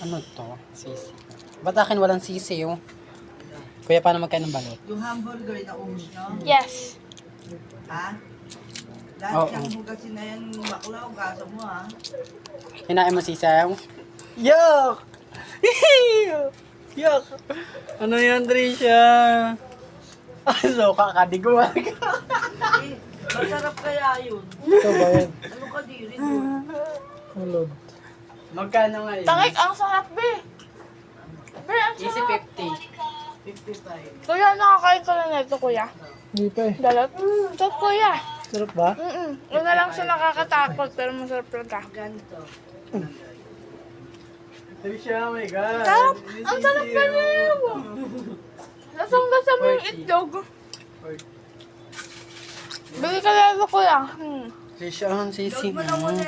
Ano to? Sisi. Ba't akin walang sisi, oh? Kuya, paano magkain ng balot? Yung hamburger na ubos nyo? Yes. Ha? Lahat Oo. yung hugasin na yan, bakla, hugasan mo ha. Hinain mo sisaw? Yuck! Yuck! Ano yan, Trisha? Ano ka, kadiguan ka? Eh, masarap kaya yun. Ito ba yan? Ano ka diri yun? Ulod. Magkano nga yun? Tangik, ang sarap, be. Be, ang Easy sarap. 50. 55. Kuya, nakakain ka na nito, kuya. Hindi pa eh. Dalat? Ito, kuya. Sarap ba? Una lang siya nakakatakot, pero masarap talaga. Ganito. Trisha, oh my God. Sarap! Ang sarap ba niya? Lasang-lasa mo yung itlog. Bili ka lalo, kuya. Trisha, ang sisi Load mo lang muna mo.